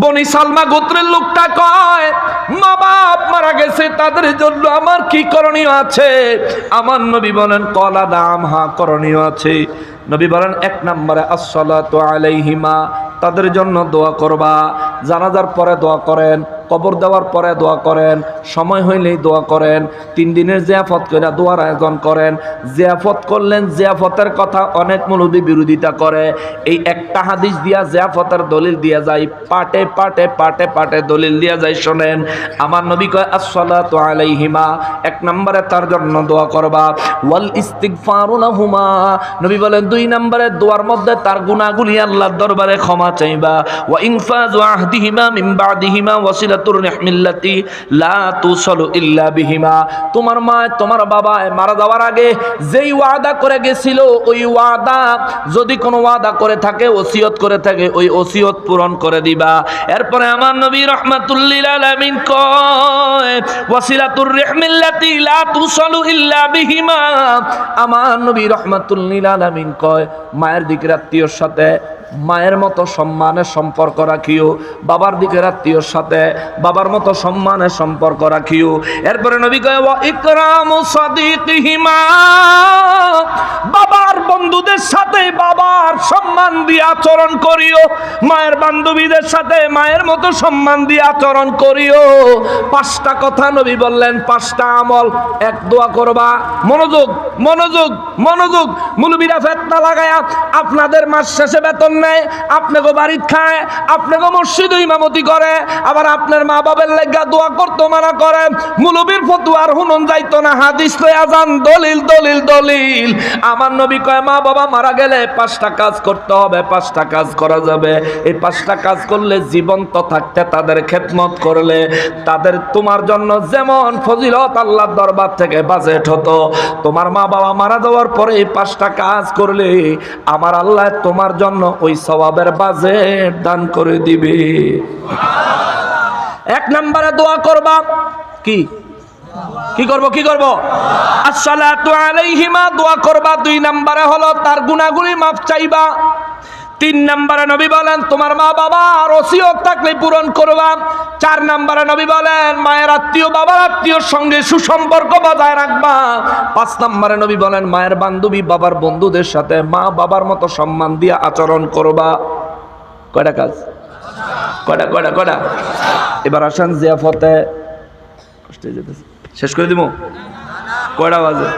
বনি সালমা গোত্রের লোকটা কয়, মা বাপ মারা গেছে, তাদের জন্য আমার কি করণীয় আছে? আমার নবী বলেন, কলা নাম, হা, করণীয় আছে। নবী বলেন, এক নম্বরে আসসালাতু আলাইহিমা, তাদের জন্য দোয়া করবা। জানাজার পরে দোয়া করেন, কবর দেওয়ার পরে দোয়া করেন, সময় হইলেই দোয়া করেন। 3 দিনের জিয়াফত করে দোয়ার আয়োজন করেন। জিয়াফত করলেন, জিয়াফতের কথা অনেক মৌলবী বিরোধিতা করে। এই একটা হাদিস দিয়া জিয়াফতের দলিল দিয়া যায়, পাটে পাটে পাটে পাটে দলিল দিয়া যায়। শোনেন, আমার নবী কয় আসসালাতু আলাইহিমা, এক নম্বরে তার জন্য দোয়া করবা। ওয়াল ইস্তিগফারু লাহুমা, নবী বলেন 2 নম্বরে দোয়ার মধ্যে তার গুনাহগুলি আল্লাহর দরবারে ক্ষমা চাইবা। ওয়া ইনফাযু আহদিহিমা মিন বাদিহিমা ওয়াসিলাতুর রাহমিল্লাতি লা তুসালু ইল্লা বিহিমা, তোমার মা তোমার বাবা মারা যাওয়ার আগে যেই ওয়াদা করে গেছিল, ওই ওয়াদা যদি কোনো ওয়াদা করে থাকে, ওসিয়ত করে থাকে, ওই ওসিয়ত পূরণ করে দিবা। এরপরে আমার নবী রাহমাতুল লিল আলামিন কয়, ওয়াসিলাতুর রাহমিল্লাতি লা তুসালু ইল্লা বিহিমা, আমার নবী রাহমাতুল লিল আলামিন কয়, মায়ের দিকের আত্মীয়র সাথে মায়ের মতো সম্মানের সম্পর্ক রাখিও, বাবার দিকের আত্মীয়র সাথে বাবার মতো সম্মানের সম্পর্ক রাখিও। এরপরে নবী কয়, ওয়া ইকরামু সাদিকিহিমা, বাবার বন্ধুদের সাথে বাবার সম্মান দিয়ে আচরণ করিও, মায়ের বান্ধবীদের সাথে মায়ের মতো সম্মান দিয়ে আচরণ করিও। 5টা কথা নবী বললেন, 5টা আমল, এক দোয়া করবা। মনোযোগ মনোযোগ মনোযোগ, মুলবিরা ফেতনা লাগায়া আপনাদের মাস শেষে বেতন নেয়, আপনাকে বাড়ি খায়, আপনাকে মসজিদে ইমামতি করে, আবার আপনার মা বাবার লেগা দোয়া করতে মানা করে। মুলবির ফতুয়ার হুনন যাইতো না, হাদিস লইয়া যান, দলিল দলিল দলিল। আমার নবী কয়, মা বাবা মারা গেলে 5টা কাজ করতে হবে, 5টা কাজ করা যাবে। এই 5টা কাজ করলে, জীবন্ত থাকতে তাদের খেদমত করলে, তাদের তোমার জন্য যেমন ফজিলত আল্লাহর দরবার থেকে বাজেট হতো, তোমার মা বাবা মারা যাওয়ার পরে এই 5টা কাজ করলে আমার আল্লাহ তোমার জন্য ওই সওয়াবের বাজেট দান করে দিবে। 1 নম্বরে দোয়া করবা। কি কি করব? কি করব? আসসালাতু আলাইহিমা, দোয়া করবা। 2 নম্বরে হলো তার গুনাহগুলি মাফ চাইবা। 3 নম্বরে নবী বলেন, তোমার মা বাবার ওসিয়ত থাকলে পূরণ করবা। 4 নম্বরে নবী বলেন, মায়ের আত্মীয় বাবার আত্মীয়র সঙ্গে সুসম্পর্ক বজায় রাখবা। 5 নম্বরে নবী বলেন, মায়ের বান্ধবী বাবার বন্ধুদের সাথে মা বাবার মতো সম্মান দিয়ে আচরণ করবা। কয়টা কাজ? কয়টা কয়টা কয়টা? এবার আসেন জিয়াফতে, শেষ করে দিব। কয়টা বাজে?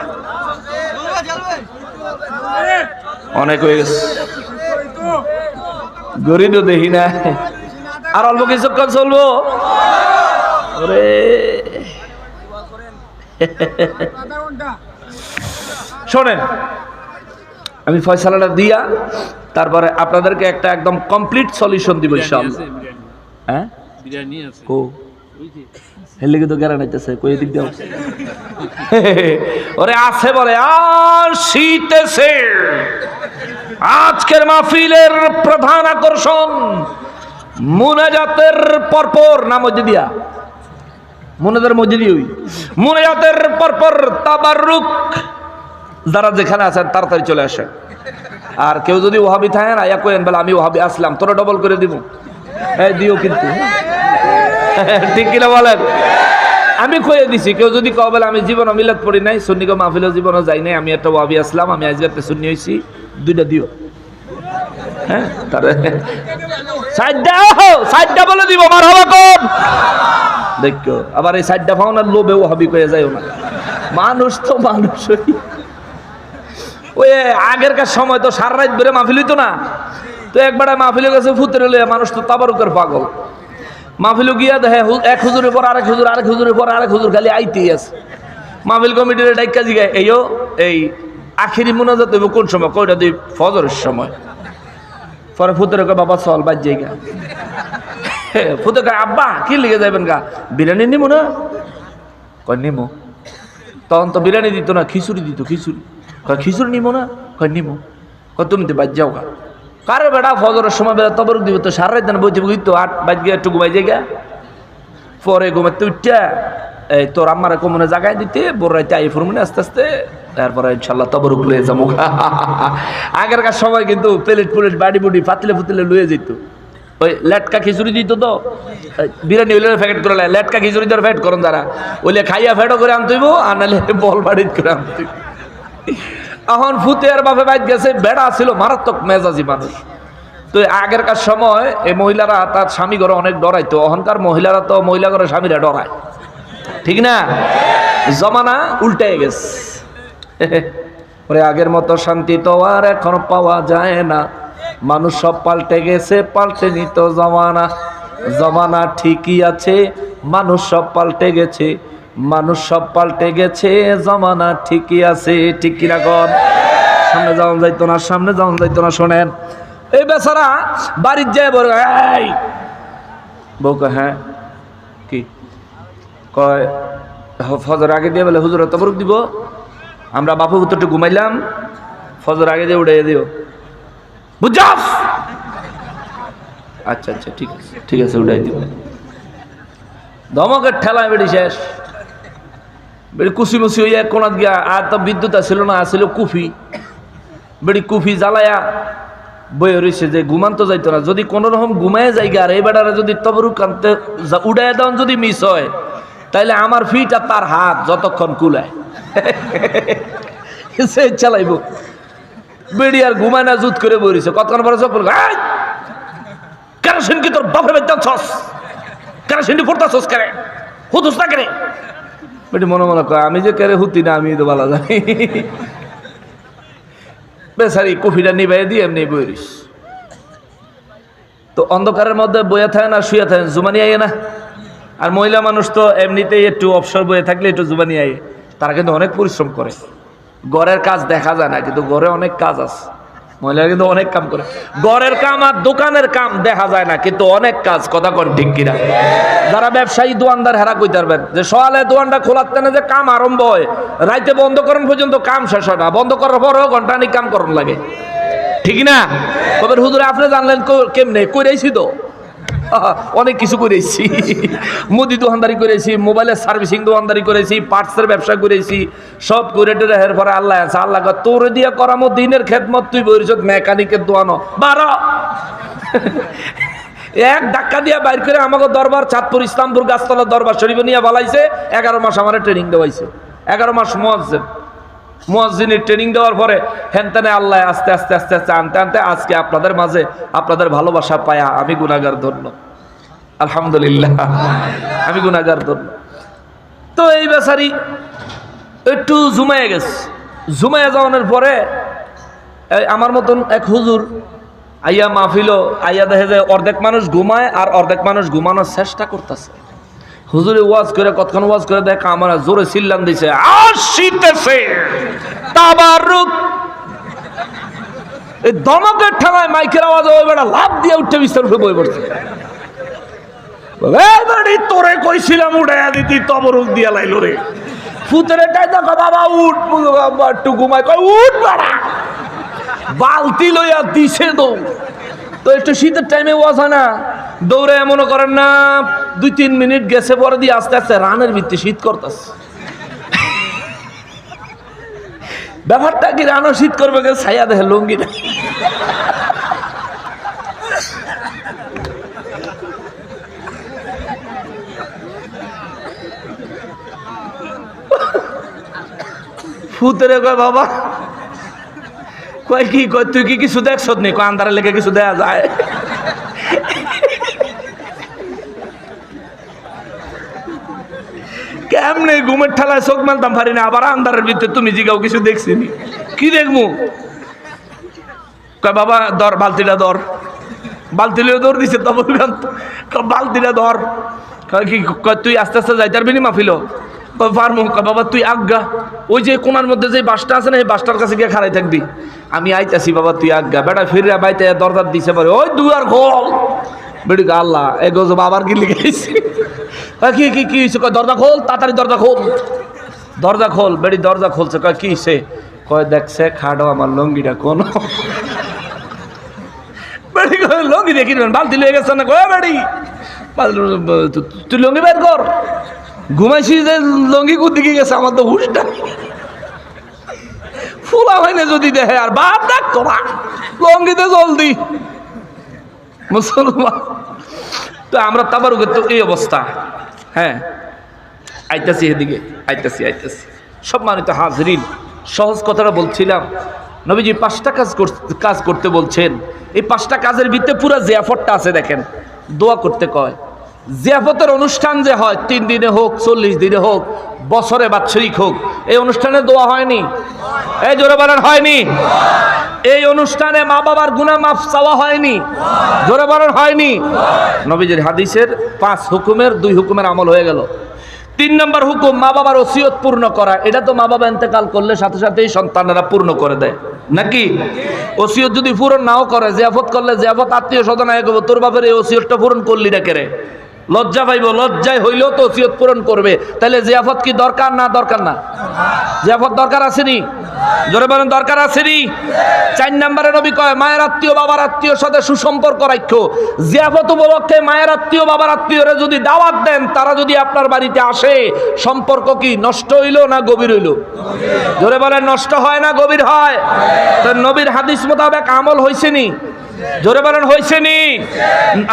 অনেক হয়ে গেছে, গরিব দেখি না, আর অল্প কিছুক্ষণ চলবো। শোনেন, আমি ফয়সালাটা দিয়া তারপরে আপনাদেরকে একটা একদম কমপ্লিট সলিউশন দিব ইনশাআল্লাহ। হ্যাঁ, বিরিয়ানি আছে কো হেলে তো গ্যারান্টি নাইতেছে, কই দিক দাও। ওরে আছে বলে, আর শীতেছে। আজকের মাহফিলের প্রধান আকর্ষণ মুনাজাতের পরপর নাম মধ্যে দিয়া, মুনাজাতের মধ্যে দিয়ে মুনাজাতের পরপর তাবাররুক। যারা যেখানে আছেন তাড়াতাড়ি চলে আসে। আর কেউ যদি ওহাবি থাকে না, ইয়া কইেন বলে আমি ওহাবি আসলাম, তোরা ডবল করে দিব। এই দিও কিন্তু, ঠিক কিনা বলেন? আমি কয়ে দিছি, কেউ যদি কও বলে আমি জীবন মিলাদ পড়ি নাই, সুন্নিকে মাহফিলে জীবনও যাই নাই, আমি একটা ওয়াবি আসলাম, আমি আজকে একটা সুন্নি হইছি, 2টা দিও। হ্যাঁ, তারে সাইডটা বলে দিব, মারহাবা কোন দেখো। আবার এই সাইডটা ফাউনার লোভে ওহাবি কয়ে যায়ও না। মানুষ তো মানুষই। ওই আগেরকার সময় তো সারা রাত ধরে মাহফিল হইতো না, তো একবার মাহফিলে গেছে ফুতেরে লইয়া, মানুষ তো তাবারুকের পাগল। মাহফিল গিয়া দেখে 1 হুজুরের পর আরেক হুজুর, আরেক হুজুরের পর আরেক হুজুর খালি আইতেই আছে। মাহফিল কমিটির ডাইকা জিগায়, এই আখিরি মুনাজাত হইব কোন সময়? কয়টা দিই? ফজরের সময়। পরে ফুতের কয়, বাবা চল বাজ জায়গা। ফুতে কয়, আব্বা কি লিখে যাবেন গা? বিরিয়ানি নিমো না? কয় নিমো। তখন তো বিরিয়ানি দিত না, খিচুড়ি দিত। খিচুড়ি কয়, খিচুড়ি নিমো না? কয় নিমো। কয় তুমি তো বাজ যাও গা। কারে বেটা ফজরের সময় বেলা তবরক দিব, তো সারা রাত বইতে তো 8 বাজ গিয়ে একটু ঘুমাই জায়গা। পরে ঘুমাতে উঠটা এই তোর আম্মারা কমনে জাগায় দিতে, বড় রাইতে আই ফুরমনে আস্তে আস্তে, তারপরে ইনশাল্লাহ তবরক লয়ে যাবো। আগেরকার সময় কিন্তু প্লেট বাড়ি বুড়ি পাতলে ফুতলে লয়ে যেত। ওই লেটকা খিচুড়ি দিত তো বিরিয়ানি হইলে প্যাকেট করে লেটকা খিচুড়ি দেওয়ার ফ্যাট করেন তারা ওইলে খাইয়া ফ্যাটও করে আনতেইব আর নাহলে বল বাড়িত করে আনতেইব। এখন ফুতে আর বাপে বাইত গেছে, বেড়া ছিল মারাত্মক মেজাজি মানুষ। তো আগেরকার সময় এই মহিলারা তার স্বামী ঘরে অনেক ডরাইতো, অহংকার মহিলারা তো মহিলা ঘরে স্বামীরা ডরায়, ঠিক না? জমানা উল্টে গেছে। ওরে আগের মতো শান্তি তো আর এখন পাওয়া যায় না, মানুষ সব পাল্টে গেছে, পাল্টে নিত জমানা। জমানা ঠিকই আছে, মানুষ সব পাল্টে গেছে, মানুষ সব পাল্টে গেছে, জমানা ঠিকই আছে। ঠিক কিনা কর? সামনে যাওয়া যাইতো না, সামনে যাওয়া যাইতো না। শোনেন, এই বেচারা বাড়ির যায় বলে এই বউকে, হ্যাঁ কি কয়, ফজর আগে দিয়ে বলে হুজুর তবরুক দিব, আমরা বাপু উত্তরটা ঘুমাইলাম, ফজর আগে দিয়ে উড়াইয়া দিও, বুঝছস? আচ্ছা আচ্ছা ঠিক আছে, ঠিক আছে উড়াই দিব। ধমকের ঠেলায় বেড়ি শেষ, বেড়ি কুচি মুচি হইয়া কোনাত গিয়া। আর তো বিদ্যুৎ আসছিল না, আসছিল কুফি। বেড়ি কুফি জ্বালায়া বয়ে রয়েছে যে ঘুমান তো যাইতো না। যদি কোনো রকম ঘুমায় যাইগা আর এই বেটারা যদি তবরুক আনতে উড়াইয়া দেওয়ান যদি মিস হয়, তাইলে আমার ফিট আর তার হাত যতক্ষণ কুলায় সে চালাইব। বেড়ি আর ঘুমায় না, জুত করে বইছে। কতক্ষণ পরে চোখ কেরোসিন কি তোর বাপরে বেচছস? কেরোসিন ফুটতাছস কেরে? হুতুস না কেরে? বেটি মনে মনে কয় আমি যে কেরে হুতি না, আমি তো ভালো জানি। বেচারি কফিটা নিবাই দিয়ে এমনি বইরিস। তো অন্ধকারের মধ্যে বইয়া থাকে না, শুয়ে থাকে, জুমানি আইয়ে না। আর মহিলা মানুষ তো এমনিতেই একটু অবসর বয়ে থাকলে একটু জুমানি আইয়ে। তারা কিন্তু অনেক পরিশ্রম করে, ঘরের কাজ দেখা যায় না, কিন্তু ঘরে অনেক কাজ আছে। মহিলারা কিন্তু অনেক কাম করে, ঘরের কাম আর দোকানের কাম দেখা যায় না, কিন্তু অনেক কাজ। কথা কোন ঠিক কিনা? যারা ব্যবসায়ী দোয়ানদার হেরা কইতে পারবেন যে সকালে দোয়ানটা খোলাতে না, যে কাম আরম্ভ হয় রাইতে বন্ধ করেন পর্যন্ত কাম শেষ হয় না, বন্ধ করার পরেও ঘন্টাখানিক কাম করন লাগে, ঠিক না? তবে হুজুরে আপনি জানলেন কেমনে? কইরাইছি তো অনেক কিছু করেছি, মুদি দোকানদারি করেছি, মোবাইলের সার্ভিসিং দোকানদারি করেছি, পার্টসের ব্যবসা করেছি, সব করে টেরে হের পরে আল্লাহ আছে। আল্লাহ তোর দিয়ে করামো দিনের খেদমত, তুই বলিস মেকানিকের দোয়ানো 12 এক ধাক্কা দিয়া বাইর করে আমাকে দরবার চাঁদপুর ইসলামপুর গাছতলা দরবার শরীফে নিয়ে বলাইছে। 11 মাস আমার ট্রেনিং দেওয়াইছে, 11 মাস মুয়াজ্জিনের ট্রেনিং দেওয়ার পরে হেনতেনে আল্লাহ আস্তে আস্তে আস্তে আস্তে আনতে আনতে আজকে আপনাদের মাঝে আপনাদের ভালোবাসা পায়া আমি গুনাহগার ধন্য, আলহামদুলিল্লাহ আমি গুনাহগার ধন্য। তো এই বেচারি একটু জুমাইয়া গেছে। জুমাইয়া যাওয়ানোর পরে আমার মতন এক হুজুর আইয়া মাহফিলও আইয়া দেখে যায় অর্ধেক মানুষ ঘুমায় আর অর্ধেক মানুষ ঘুমানোর চেষ্টা করতেছে। হুজুরে ওয়াজ করে কতক্ষণ ওয়াজ করে দেখ আমার জোরে চিল্লান দিছে, আসিতেছে তাবারুক। এই দমকের ঠানায় মাইকের আওয়াজে ওই বেটা লাফ দিয়ে উঠে বিস্তার উঠে বই পড়ছে। তোরে কইছিলাম উঠাইয়া দিতি, তবরুক দিয়া লাইলো রে। ফুতের এটাই দেখো বাবা উঠ, একটু ঘুমায়, কয় উঠ বাড়া, বালতি লইয়া দিছে দৌড়। তো একটু শীতের টাইমে ওয়াজ হয় না, দৌড়ে এমনও করেন না 2-3 মিনিট গেছে পরে দিয়ে আস্তে আস্তে রানের ভিত্তি শীত করতেছে। ব্যাপারটা কি রানও শীত করবে, ছায়া দেখে লুঙ্গি না। ফুতেরে কয় বাবা, কয় কি কয় তুই কি কিছু দেখছ নি? কয় আন্ধারে লেগে কিছু দেয়া যায়? কেমনে ঘুমের ঠেলায় চোখ মানতাম পারি না, আবার আন্ধারের ভিতরে তুমি জিগাও কিছু দেখছিনি? কি দেখবো? কয় বাবা ধর বালতিটা ধর, বালতি লিয়ে দৌড় দিছে। তখন বালতিটা ধর, কি কয় তুই আস্তে আস্তে যাইতে পারবি নি মাহফিল? পারমু। বাবা তুই আজ্ঞা, ওই যে কোনার মধ্যে যে বাসটা আছে না, এই বাসটার কাছে গিয়ে খাড়াই থাকবি, আমি আইতাছি বাবা তুই আজ্ঞা। বেটা ফিরে বাইতে দরজার দিছে পারে, ওই দুয়ার খোল। বেটি আল্লাহ এ গজব আবার কি লিখে গেছি? কি কি কি হয়েছে? কয় দরজা খোল, তাড়াতাড়ি দরজা খোল, দরজা খোল। বেটি দরজা খুলছে। কয় কি হয়েছে? কয় দেখছে খাড়ো আমার লঙ্গিটা কোন। বেটি লঙ্গি দেখি বালতি লেগে গেছে না? কয় বেটি তুই লঙ্গি বের কর। ঘুমাইছি যে লঙ্গি কুদিকে গেছে, আমার তো হুশটা ফুলা হয় না যদি দেখে। আর বাপ ডাক তোরা লঙ্গিতে জলদি মুসলমান। তো আমরা তাবারুকের তো এই অবস্থা। হ্যাঁ, আইতাছি এদিকে, আইতাছি। সম্মানিত হাজরিন, সহজ কথাটা বলছিলাম, নবীজি 5টা কাজ করতে বলছেন। এই 5টা কাজের ভিতরে পুরো জিয়াফতটা আছে। দেখেন, দোয়া করতে কয়। জিয়াফতের অনুষ্ঠান যে হয় 3 দিনে হোক, 40 দিনে হোক, বছরে বাৎসরিক হোক, এই অনুষ্ঠানে দোয়া হয়নি? এই জোরে বলেন হয়নি? এই অনুষ্ঠানে মা বাবার গুনাহ মাফ চাওয়া হয়নি? জোরে বলেন হয়নি? নবীজির হাদিসের 5 হুকুমের 2 হুকুমের আমল হয়ে গেল। 3 নম্বর হুকুম, মা বাবার ওসিয়ত পূর্ণ করা। এটা তো মা বাবা ইন্তেকাল করলে সাথে সাথেই সন্তানেরা পূর্ণ করে দেয় নাকি? ওসিয়ত যদি পূরণ নাও করে, জিয়াফত করলে জিয়াফত আত্মীয় স্বজন আয় করবো, তোর বাপের এই ওসিয়তটা পূরণ করলি না কেরে? লজ্জা পাইব। লজ্জায় হইলেও তো ওসিয়ত পূরণ করবে। তাহলে জিয়াফত কি দরকার না দরকার না? জিয়াফত দরকার আসেনি? জোরে বলেন দরকার আসেনি? 4 নম্বরে নবী কয়, মায়ের আত্মীয় বাবার আত্মীয়র সাথে সুসম্পর্ক রাখো। জিয়াফত উপলক্ষে মায়ের আত্মীয় বাবার আত্মীয়রা যদি দাওয়াত দেন, তারা যদি আপনার বাড়িতে আসে, সম্পর্ক কি নষ্ট হইল না গভীর হইল? জোরে বলেন নষ্ট হয় না গভীর হয়? তো নবীর হাদিস মোতাবেক আমল হইছেনি? জোরে বলেন হইছেনি?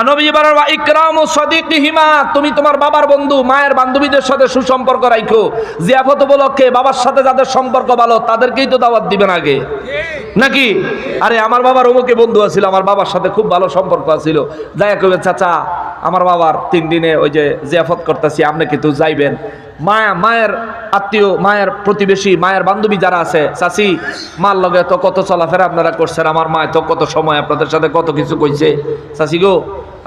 নবী বলেন ওয়া ইকরামু সাদিকিহিমা, তুমি তোমার বাবার বন্ধু মায়ের বান্ধবীদের সাথে সুসম্পর্ক রাখো। জিয়াফত উপলক্ষে বাবার সাথে যাদের সম্পর্ক ভালো তাদেরকেই তো দাওয়াত দিবেন আগে নাকি? আরে আমার বাবার অমুকে বন্ধু আছিল, আমার বাবার সাথে খুব ভালো সম্পর্ক আছিল, যাইয়া কইবে চাচা আমার বাবার 3 দিনে ওই যে জিয়াফত করতেছি, আপনি কিন্তু যাইবেন। মায়ের আত্মীয়, মায়ের প্রতিবেশী, মায়ের বান্ধবী যারা আছে, চাচি মার লগে তো কত চলাফেরা আপনারা করছেন, আমার মায় তো কত সময় আপনাদের সাথে কত কিছু কইছে, চাচি গো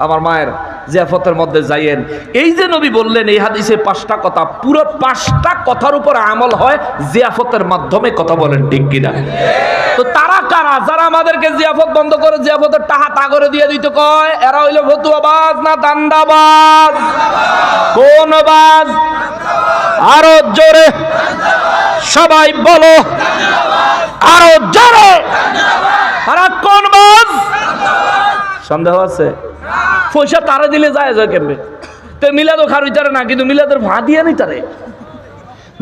আমার মায়ের জিয়াফতের মধ্যে যাইয়েন। এই যে নবী বললেন এই হাদিসে 5টা কথা, পুরো 5টা কথার উপর আমল হয় জিয়াফতের মাধ্যমে। কথা বলেন ঠিক কিনা? তো তারা কারা যারা আমাদেরকে জিয়াফত বন্ধ করে জিয়াফতের টাহা তা করে দিয়ে দিতে কয়? এরা হইল ফতুয়াবাজ না দান্দাবাজ? কোন বাজ? আরো জোরে সবাই বলো, আরো জোরে। আর কোন বাজ? সন্দেহ আছে? পয়সা তারা দিলে যায় কেমবে? তো মিলাদও খারুইতারে না, কিন্তু মিলাদের ভা দিয়ে নি তারে।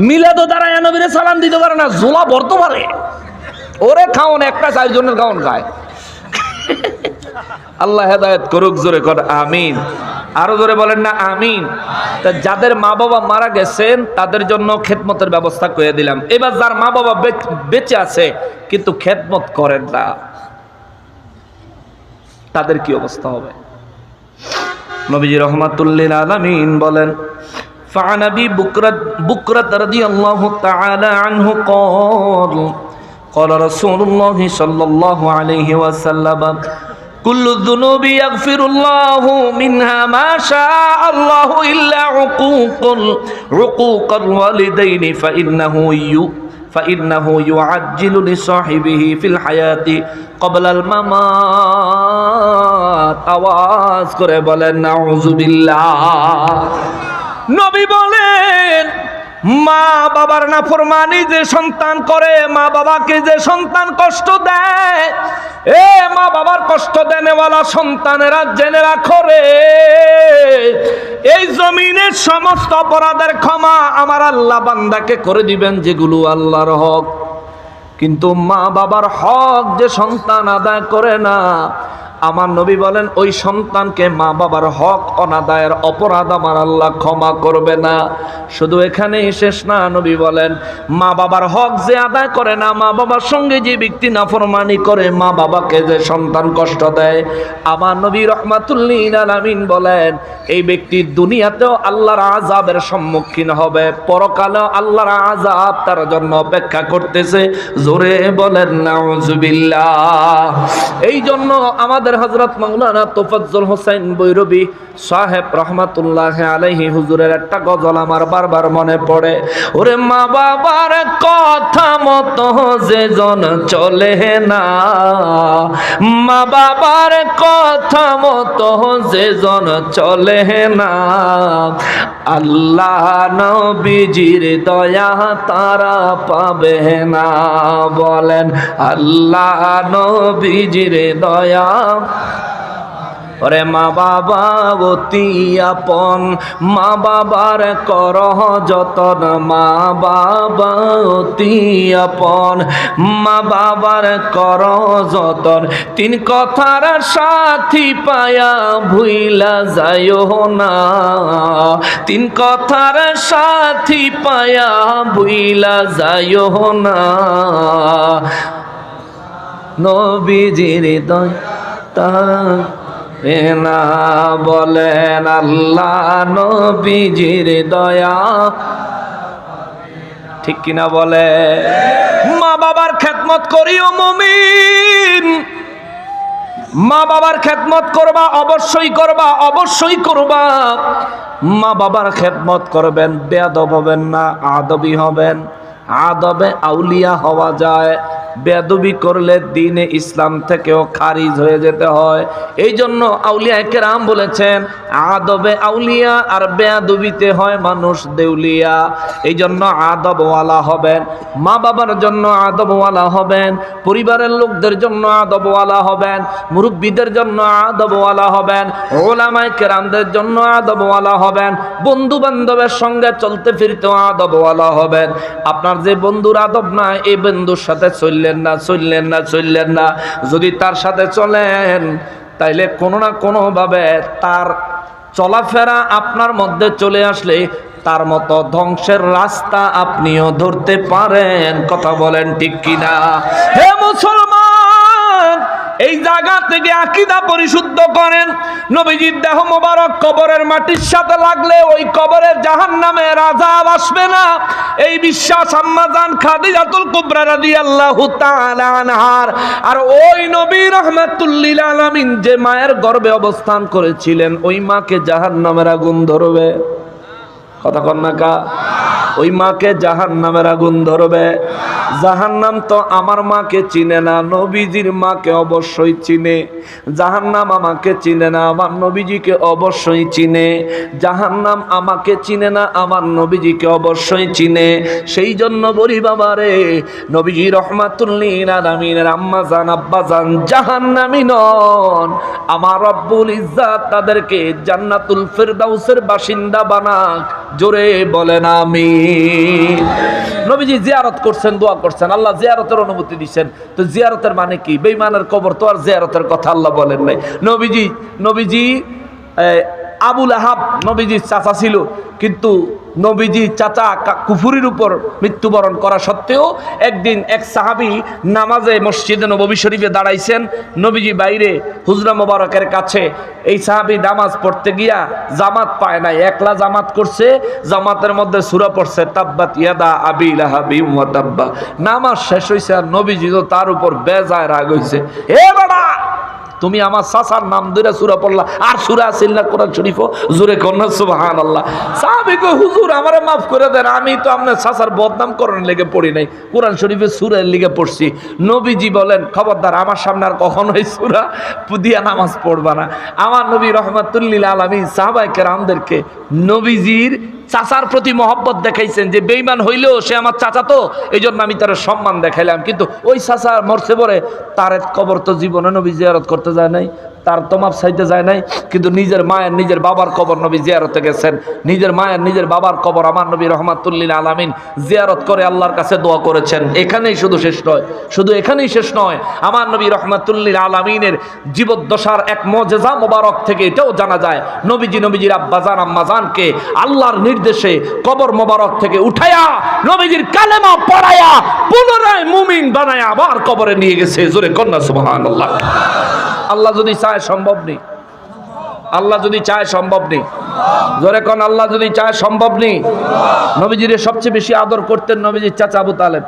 মিলাদও তারা নবীরে সালাম দিতে পারে না, জোলা ভরতে পারে। ওরে খাওন একটা 4 জনের খাওন খায়। আল্লাহ হেদায়েত করুক, জোরে কর আমিন। আরো জোরে বলেন না আমিন। তা যাদের মা বাবা মারা গেছেন তাদের জন্য খেদমতের ব্যবস্থা করে দিলাম। এবার যার মা বাবা বেঁচে আছে কিন্তু খেদমত করেন না, তাদের কি অবস্থা হবে? নবীজি রাহমাতুল লিল আলামিন বলেন, فعن أبي بكرة رضي الله تعالى عنه قال رسول الله صلى الله عليه وسلم كل الذنوب يغفر الله منها ما شاء الله إلا عقوق الوالدين فإنه يعجل لصاحبه في الحياة قبل الممات। আওয়াজ করে বলেন নাউযু বিল্লাহ। নবী বলেন, মা বাবার নাফরমানি যে সন্তান করে, মা বাবাকে যে সন্তান কষ্ট দেয়, এ মা বাবার কষ্ট দেনেওয়ালা সন্তানেরা জেনে রাখো রে, এই জমিনের সমস্ত অপরাধের ক্ষমা আমার আল্লাহ বান্দাকে করে দিবেন যেগুলো আল্লাহর হক। কিন্তু মা বাবার হক যে সন্তান আদায় করে না, আমার নবী বলেন ওই সন্তানকে মা বাবার হক অনাদায়ের অপরাধ আমার আল্লাহ ক্ষমা করবে না। শুধু এখানেই শেষ না, নবী বলেন মা বাবার হক যে আদায় করে না, মা বাবার সঙ্গে যে ব্যক্তি নাফরমানি করে, মা বাবাকে যে সন্তান কষ্ট দেয়, আমার নবী রাহমাতুল লিল আলামিন বলেন এই ব্যক্তি দুনিয়াতেও আল্লাহর আযাবের সম্মুখীন হবে, পরকালেও আল্লাহর আযাব তার জন্য অপেক্ষা করতেছে। জোরে বলেন নাউযুবিল্লাহ। এই জন্য আমাদের হযরত মাওলানা তোফাজ্জল হোসেন বৈরবী সাহেব রহমাতুল্লাহ আলাইহি হুজুরের একটা গজল আমার বারবার মনে পড়ে। ওরে মা বাবার কথা মতো যে জন চলে না, মা বাবার কথা মতো যে জন চলে না, আল্লাহ নবীজির দয়া তারা পাবে না। বলেন আল্লাহ নবীজির দয়া ওরে মা বাবা অতি আপন, মা বাবার করহ যতন, মা বাবা অতি আপন, মা বাবার করহ যতন। তিন কথার সাথী পায়া ভুইলা যাইও না, তিন কথার সাথী পায়া ভুইলা যাইও না। নবীজির হৃদয় না বলেন আল্লাহ, নবীজির দয়া, ঠিক কিনা বলে? মা বাবার খেদমত করিও মুমিন, মা বাবার খেদমত করবা, অবশ্যই করবা, অবশ্যই করবা। মা বাবার খেদমত করবেন, বেয়াদব হবেন না, আদবি হবেন। আদবে আউলিয়া হওয়া যায়, বেয়াদবি করলে দ্বীনে ইসলাম থেকেও খারিজ হয়ে যেতে হয়। এই জন্য আউলিয়া কেরাম বলেছেন আদবে আউলিয়া আর বেয়াদবিতে হয় মানুষ দেউলিয়া। এই জন্য আদবওয়ালা হবেন, মা বাবার জন্য আদবওয়ালা হবেন, পরিবারের লোকদের জন্য আদবওয়ালা হবেন, মুরব্বীদের জন্য আদবওয়ালা হবেন, ওলামায়ে কেরামদের জন্য আদবওয়ালা হবেন, বন্ধু বান্ধবের সঙ্গে চলতে ফিরতেও আদবওয়ালা হবেন। আপনার যে বন্ধুর আদব না, এই বন্ধুর সাথে চললেন না, চললেন না, চললেন না। যদি তার সাথে চলেন তাইলে কোনো না কোনো ভাবে তার চলাফেরা আপনার মধ্যে চলে আসলে তার মতো ধ্বংসের রাস্তা আপনিও ধরতে পারেন। কথা বলেন ঠিক কিনা? হে মুসলমান, এই জায়গা থেকে আকীদা পরিশুদ্ধ করেন। নবীজির দেহ মোবারক কবরের মাটির সাথে লাগলে ওই কবরে জাহান্নামের আযাব আসবে না, এই বিশ্বাস আম্মা জান খাদিজাতুল কুবরা রাদিয়াল্লাহু তাআলা আনহার। আর ওই নবী রাহমাতুল লিল আলামিন যে মায়ের গর্ভে অবস্থান করেছিলেন, ওই মাকে জাহান্নামের আগুন ধরবে। কথা কন না কা? ওই মাকে জাহান্নামের আগুন ধরবে। জাহান্নাম তো আমার মাকে চিনে না, নবীজির মাকে অবশ্যই চিনে। জাহান্নাম আমাকে চিনে না, আমার নবীজিকে অবশ্যই চিনে। জাহান্নাম আমাকে চিনে না, আমার নবীজিকে অবশ্যই চিনে। সেই জন্য বলি বাবারে, নবীজি রাহমাতুল লিল আলামিনের আম্মা জান আব্বা জান জাহান্নামী নন। আমার রব্বুল ইজ্জাত তাদেরকে জান্নাতুল ফিরদাউসের বাসিন্দা বানাক। জোরে বলেন আমিন। নবীজি জিয়ারত করছেন, দোয়া করছেন, আল্লাহ জিয়ারতের অনুমতি দিচ্ছেন। তো জিয়ারতের মানে কি? বেঈমানের কবর তো আর জিয়ারতের কথা আল্লাহ বলেন নাই। নবীজি আবুল আহাব নবীজির চাচা ছিল, কিন্তু নবীজি চাচা কুফুরির উপর মৃত্যুবরণ করা সত্ত্বেও একদিন এক সাহাবী নামাজে মসজিদে নববী শরীফে দাঁড়াইছেন, নবীজি বাইরে হুজরা মোবারকের কাছে। এই সাহাবী নামাজ পড়তে গিয়া জামাত পায় নাই, একলা জামাত করছে। জামাতের মধ্যে সূরা পড়ছে তাব্বাত ইয়াদা আবি লাহাবি ওয়া তাব্বা। নামাজ শেষ হইছে আর নবীজি তো তার উপর বেজায় রাগ হইছে। হে বাবা, তুমি আমার চাচার নাম ধরে সূরা পড়লা, আর সূরা আছিল না কোরআন শরীফও? জোরে কোন সুবহানাল্লাহ। সাহাবী কই হুজুর আমারে মাফ করে দেন, আমি তো আপনার চাচার বদনাম করার লেগে পড়ি নাই, কোরআন শরীফে সূরার লেগে পড়ছি। নবীজি বলেন খবরদার আমার সামনে আর কখনোই সূরা দিয়া নামাজ পড়বা না। আমার নবী রাহমাতুল লিল আলামিন সাহাবায়ে কেরামদেরকে নবীজির চাচার প্রতি মহব্বত দেখাইছেন, যে বেঈমান হইলেও সে আমার চাচা, তো এই জন্য আমি তার সম্মান দেখাইলাম। কিন্তু ওই চাচা মরছে পরে তার কবর তো জীবনে নবী জিয়ারত করতে যায় নাই, তার তমাপ চাইতে যায় নাই, কিন্তু নিজের মায়ের নিজের বাবার কবর নবী জিয়ারতে গেছেন। নিজের মায়ের নিজের বাবার কবর আমার নবী রাহমাতুল লিল আলামিন জিয়ারত করে আল্লাহর কাছে দোয়া করেছেন। এখানেই শুধু শেষ নয়, শুধু এখানেই শেষ নয়, আমার নবী রাহমাতুল লিল আলামিনের জীবদ্দশার এক মুজিজা মোবারক থেকে এটাও জানা যায়, নবীজির আব্বাজান আম্মাজানকে আল্লাহর নির্দেশে কবর মোবারক থেকে উঠায়া নবীজির কালেমা পড়ায়া পুনরায় মুমিন বানায়া আবার কবরে নিয়ে গেছে। জোরে কন্যা সুবহানাল্লাহ। আল্লাহ যদি চায় সম্ভব নেই, আল্লাহ যদি চায় সম্ভব নেই। জোরে কোন আল্লাহ যদি চায় সম্ভব নেই। নবীজির সবচেয়ে বেশি আদর করতেন নবীজির চাচা আবু তালেব,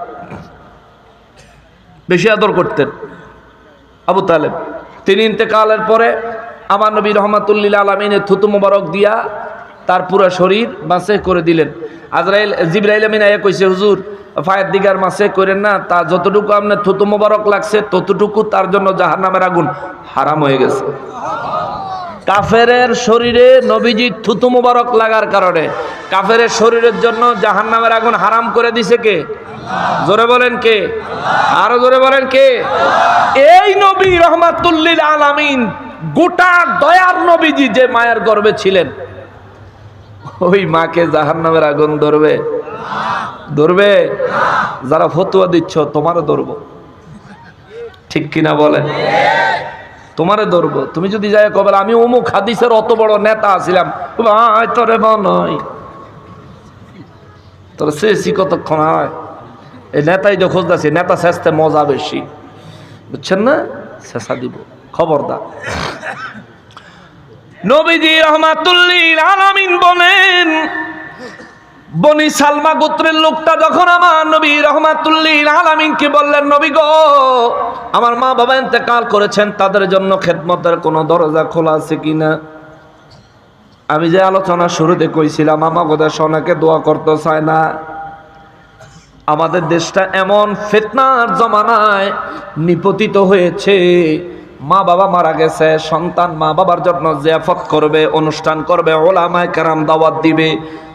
বেশি আদর করতেন আবু তালেব। তিনি ইন্তেকালের পরে আমার নবী রাহমাতুল লিল আলামিনের থুতু মোবারক দিয়া তার পুরো শরীর মাসে করে দিলেন। জিবরাইল আমিন আয়া কইছে, হুজুর ফায়ের দিগার মাসে করেন না, তা যতটুকু আপনার থুতু মোবারক লাগছে ততটুকু তার জন্য জাহান্নামের আগুন হারাম হয়ে গেছে। কাফেরের শরীরে নবীজির থুতু মোবারক লাগার কারণে কাফেরের শরীরের জন্য জাহান্নামের আগুন হারাম করে দিছে কে? জোরে বলেন কে? আরো জোরে বলেন কে? এই নবী রাহমাতুল লিল আলামিন গোটা দয়ার নবীজি যে মায়ের গর্ভে ছিলেন, ওই মাকে জাহান্নামের আগুন ধরবে? ধরবে? যারা ফতোয়া দিচ্ছ তোমারও ধরবো, ঠিক কিনা বলেন? তোমারে ধরবো। তুমি যদি যাই কবে আমি অমুক হাদিসের অত বড় নেতা আছিলাম, ভাই তোরে নয় তোর শেষই কতক্ষণ হয়? এই নেতাই যে খোঁজতেছি, নেতা শেষতে মজা বেশি, বুঝছেন না? শেষা দিব, খবরদার। নবীজি রহমাতুল্লিল আলামিন বলেন, বনি সালমা গোত্রের লোকটা যখন আমার নবী রহমাতুল্লিল আলামিনকে বললেন, নবী গো, আমার মা বাবা ইন্তেকাল করেছেন, তাদের জন্য খেদমতের কোনো দরজা খোলা আছে কিনা? আমি যে আলোচনা শুরুতে কইছিলাম, আমাকে দেশ অনেকে দোয়া করতে চায় না। আমাদের দেশটা এমন ফিতনার জমানায় নিপতিত হয়েছে, মা বাবা মারা গেছে, সন্তান মা বাবার জন্য জিয়াফত করবে, অনুষ্ঠান করবে, ওলামায়ে কেরাম দাওয়াত দিবে,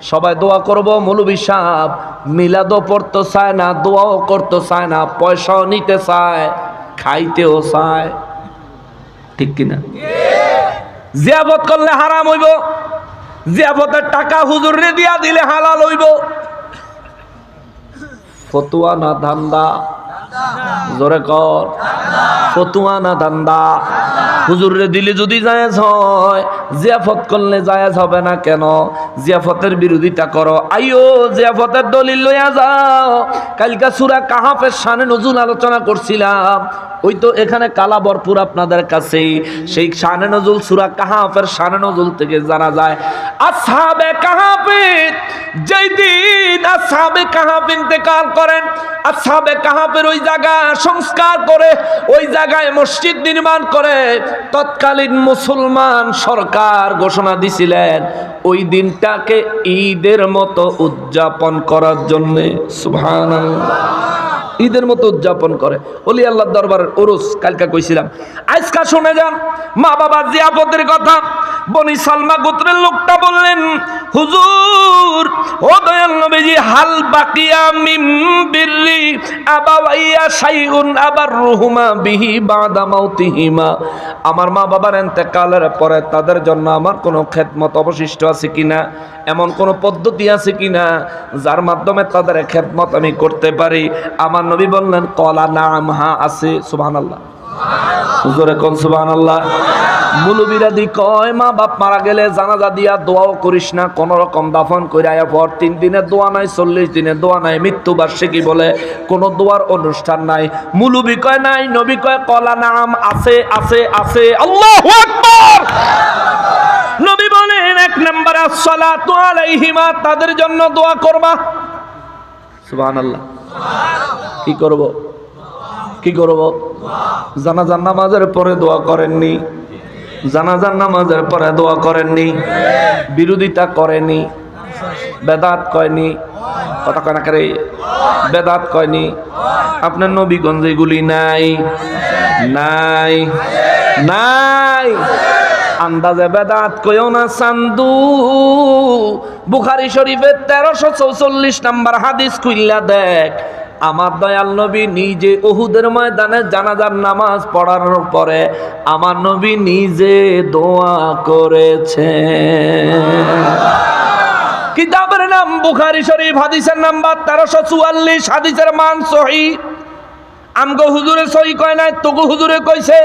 সবাই দোয়া করব। মৌলভী সাহেব মিলাদও পড়তে চায় না, দোয়াও করতে চায় না, পয়সাও নিতে চায়, খাইতেও চায়, ঠিক কিনা? জিয়াফত করলে হারাম হইব, জিয়াফতের টাকা হুজুরে দিয়া দিলে হালাল হইব। ফতুয়া না ধান্দা? জোরে কর, ফতুয়া না ধান্দা? হুজুরে দিলে যদি জায়েজ হয়, জিয়াফত করলে জায়েজ হবে না কেন? জিয়াফতের বিরোধিতা করো, আইও জিয়াফতের দলিল লইয়া যাও। কালকা সূরা কাহাফের শানে নজুল আলোচনা করছিলাম, ওই তো এখানে কালা ভরপুর আপনাদের কাছে। সেই শানে নজুল সূরা কাহাফের শানে নজুল থেকে জানা যায়, আসহাবে কাহাফের যেই দিন আসহাবে কাহাফ ইন্তেকাল করেন, আসহাবে কাহাফের ওই জায়গা সংস্কার করে ওই জায়গায় মসজিদ নির্মাণ করে তৎকালীন মুসলমান সরকার ঘোষণা দিছিলেন ওই দিনটাকে ঈদের মতো উদযাপন করার জন্য। সুবহানাল্লাহ, ঈদের মতো উদযাপন করে ওলি আল্লাহর দরবারের উরুস। কালকা কইছিলাম, আজকা শুনে যান মা বাবার জিয়াফতের কথা। বনি সালমা গোত্রের লোকটা বললেন, হুজুর ও দয়াল নবীজি, হাল বাকিয়া মিম বিররি আবাওয়াইয়া শাইউন আবাররুহুমা বিহি বাদা মাউতিহিমা। আমার মা বাবার ইন্তেকালের পরে তাদের জন্য আমার কোনো খেদমত অবশিষ্ট আছে কিনা, এমন কোন পদ্ধতি আছে কিনা যার মাধ্যমে তাদের খেদমত আমি করতে পারি? আমার নবী বললেন, কলা নাম, হ্যাঁ আছে। সুবহানাল্লাহ, হুজুরে কোন সুবহানাল্লাহ। মুলুবিরাদি কয়, মা বাপ মারা গেলে জানাজা দিয়া দোয়াও করিস না, কোন রকম দাফন করে আয়া পর 3 দিনের দোয়া নাই, 40 দিনের দোয়া নাই, মৃত্যুবার্ষিকী বলে কোনো দোয়ার অনুষ্ঠান নাই। মুলুবি কয় নাই, নবী কয় কলা নাম, আছে আছে আছে। আল্লাহু আকবার। নবী বলেন, 1 নম্বরে আসসালাতু আলাইহিমা, তাদের জন্য দোয়া করবা। সুবহানাল্লাহ। কি করব? কি করব? জানাজার নামাজের পরে দোয়া করেননি, জানাজার নামাজের পরে দোয়া করেননি, বিরোধিতা করেনি, বেদাত কয়নি, কথা কয় না করে, বেদাত কয়নি। আপনার নবীগঞ্জে এগুলি নাই, নাই, নাই। আন্দাজে বেদাত কইও না চান্দু। বুখারী শরীফের 1344 নম্বর হাদিস খুইল্লা দেখ, আমার দয়াল নবী নিজে উহুদের ময়দানে জানাজার নামাজ পড়ানোর পরে আমার নবী নিজে দোয়া করেছেন। কিতাবের নাম বুখারী শরীফ, হাদিসের নাম্বার 1344, হাদিসের মান সহিহ। আমগো হুজুরে সহিহ কয় নাই, তোগো হুজুরে কইছে।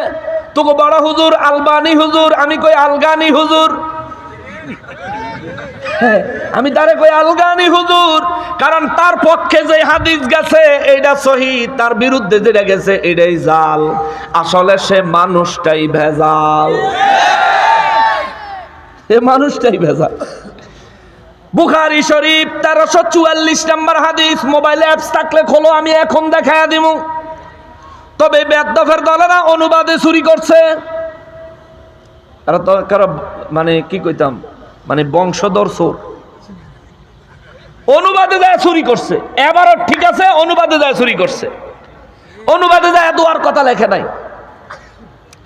তোগো বড় হুজুর আলবানী হুজুর, আমি কই আলগানী হুজুর। আমি তারে কই আলগানী হুজুর, কারণ তার পক্ষে যে হাদিস গেছে এইটা সহিহ, তার বিরুদ্ধে যেটা গেছে এটাই জাল। আসলে সে মানুষটাই ভেজাল, এ মানুষটাই ভেজাল। বুখারী শরীফ 1344 নম্বর হাদিস। মোবাইলে অ্যাপস থাকলে খোলো, আমি এখন দেখায়া দিমু। তবে বেদফের দলেরা অনুবাদে চুরি করছে। এরা তো কারো মানে কি কইতাম, মানে বংশধর চোর। অনুবাদে যায় চুরি করছে, এবারও ঠিক আছে, অনুবাদে যায় চুরি করছে, অনুবাদে যায় দোয়ার কথা লেখে নাই।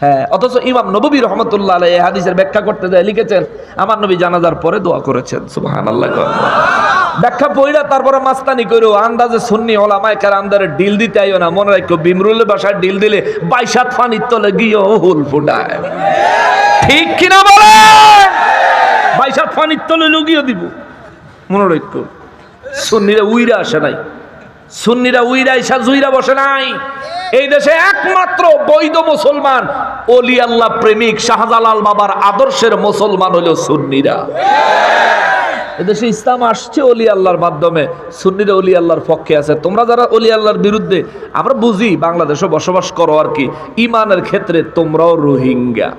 হ্যাঁ, অথচ ইমাম নববী রহমতুল্লাহ আলাইহি এই হাদিসের ব্যাখ্যা করতে যায় লিখেছেন, আমার নবী জানাজার পরে দোয়া করেছেন। সুবহানাল্লাহ। ব্যাখ্যা পড়া তারপরে মাস্তানি কইরো, আন্দাজে সুন্নি ওলামায়ে কেরামদের ডিল দিতে আইও না। মনে রাখো, বিমরুলের বাসায় ডিল দিলে 22 পানির তলে গিয়ে হুল ফুটায়। ঠিক কিনা বলে? বাইশাত পানির তলে লুকিয়ে দিব। মনে রাখতো, সুন্নিরা উইরা আসে নাই, সুন্নিরা উইরা ইসা জুইরা বসে নাই। এই দেশে একমাত্র বৈধ মুসলমান, ওলি আল্লাহ প্রেমিক শাহজালাল বাবার আদর্শের মুসলমান হলো সুন্নিরা। এদেশে ইসলাম আসছে ওলি আল্লাহর মাধ্যমে, সুন্নিরা ওলি আল্লাহর পক্ষে আছে। তোমরা যারা ওলি আল্লাহর বিরুদ্ধে, আমরা বুঝি বাংলাদেশে বসবাস করো আর কি, ইমানের ক্ষেত্রে তোমরাও রোহিঙ্গা।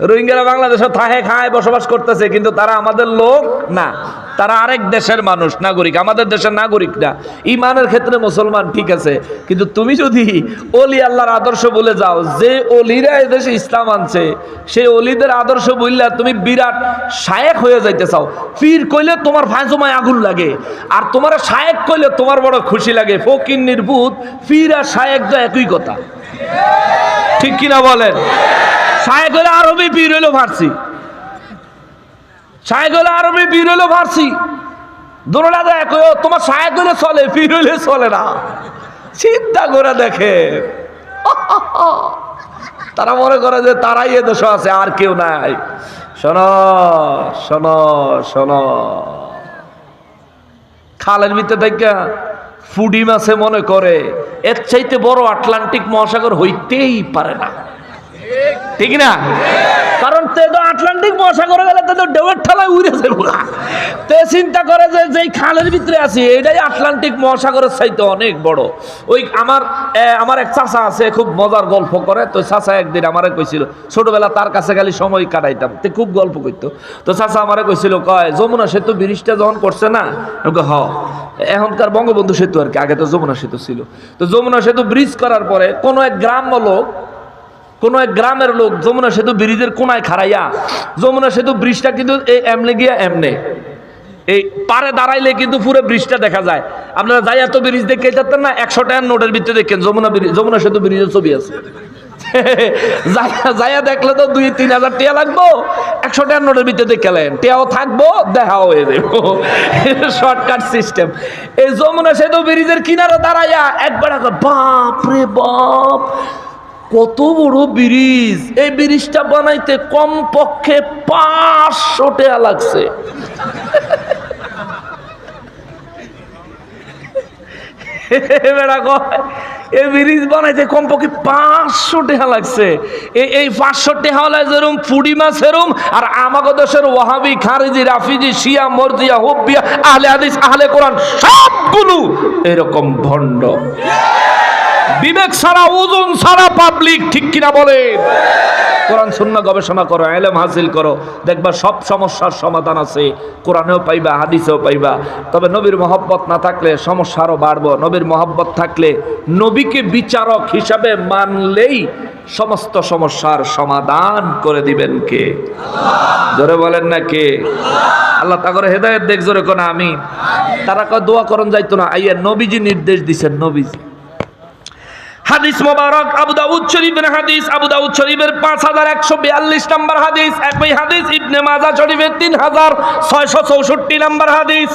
রোহিঙ্গারা বাংলাদেশে থাকে, খায়, বসবাস করতেছে, কিন্তু তারা আমাদের লোক না, তারা আরেক দেশের মানুষ, নাগরিক, আমাদের দেশের নাগরিক না। ইমানের ক্ষেত্রে মুসলমান ঠিক আছে, কিন্তু তুমি যদি ওলি আল্লাহর আদর্শ বলে যাও, যে ওলিরা এদেশে ইসলাম আনছে সেই ওলিদের আদর্শ বললে তুমি বিরাট শায়েক হয়ে যাইতে চাও। পীর কইলে তোমার ফাঁজমায় আগুন লাগে, আর তোমার শায়েক কইলে তোমার বড় খুশি লাগে। ফকির নির্বুত, পীর আর শায়েক তো একই কথা, ঠিক কিনা বলেন? শায়েক হইলে আরবি, পীর হইলো ফার্সি। শায়েক হইলে আরবি, পীর হইলো ফার্সি। দোনোটা দেখ, তোমার শায়েক হইলে চলে, পীর হইলে চলে না। চিন্তা করে দেখে, তারা মনে করে যে তারাই এ দেশ আছে, আর কেউ নাই। শোনো শোনো শোনো, খালের ভিতরে দেখা ফুডি মাছে মনে করে এর চাইতে বড় আটলান্টিক মহাসাগর হইতেই পারে না, ঠিক না? কারণ তে তো আটলান্টিক মহাসাগরে গেলে তো ঢেউয়ের ঠেলায় উড়ে যাবো। তে চিন্তা করে যে যেই খালের ভিতরে আছি এটাই আটলান্টিক মহাসাগরের চাইতে অনেক বড়। ওই আমার এক চাচা আছে, খুব মজার গল্প করে। তো চাচা একদিন আমারে কইছিল, ছোটবেলা তার কাছে খালি সময় কাটাইতাম, তে খুব গল্প করতো। তো চাচা আমারে কইছিল, কয় যমুনা সেতু ব্রিজটা যখন করছে না, হ এখনকার বঙ্গবন্ধু সেতু আর কি, আগে তো যমুনা সেতু ছিল। তো যমুনা সেতু ব্রিজ করার পরে কোনো এক গ্রামের লোক যমুনা সেতু ব্রিজের কোনায় খাড়াইয়া, যমুনা সেতু ব্রিজটা কিন্তু এই এমনে গিয়া এমনে, এই পারে দাঁড়াইলে কিন্তু পুরো ব্রিজটা দেখা যায়। আপনারা যাই এত ব্রিজ দেখে যেতেন না, 100 টাকার নোটের ভিতরে দেখেন যমুনা সেতু ব্রিজের ছবি আছে। যাইয়া দেখলে তো 2-3 হাজার টাকা লাগবো, 100 টাকার নোটের ভিতরে দেখলেন, টেয়াও থাকবো, দেখাও হয়ে যাবো। Shortcut system. এই যমুনা সেতু ব্রিজের কিনারে দাঁড়াইয়া একবার বাপ রে বাপ, কত বড় ব্রিজ! এই ব্রিজটা বানাইতে কমপক্ষে 500 টাকা লাগছে। এই ব্রিজ বানাইতে কমপক্ষে 500 টাকা লাগছে। এই 500 টাকা হলে যেরকম ফুডি মাছ সেরম, আর আমাদের দেশের ওয়াহাবি, খারিজি, রাফিজি, শিয়া, মরজিয়া, হুব্বিয়া, আহলে হাদিস, আহলে কোরআন সবগুলো এরকম ভণ্ড। বিবেক ছাড়া, ওজন ছাড়া পাবলিক, ঠিক কিনা বলে? কোরআন সুন্নাহ গবেষণা করো, ইলম হাসিল করো, দেখবা সব সমস্যার সমাধান আছে। কোরআনেও পাইবা, হাদিসেও পাইবা। তবে নবীর মহব্বত না থাকলে সমস্যা আরও বাড়বো। নবীর মহব্বত থাকলে নবীকে বিচারক হিসাবে মানলেই সমস্ত সমস্যার সমাধান করে দিবেন কে? জোরে বলেন না কে? আল্লাহ তা করে হেদায়েত দেখ, জোরে কোন আমিন। তারা কয় দোয়া করন যাইতো না, আইয়া নবীজি নির্দেশ দিছেন। নবীজি হাদিস মোবারক আবু দাউদ শরীফের হাদিস, আবু দাউদ শরীফের 5142 নম্বর হাদিস। একই হাদিস ইবনে মাজাহ শরীফের 3664 নম্বর হাদিস।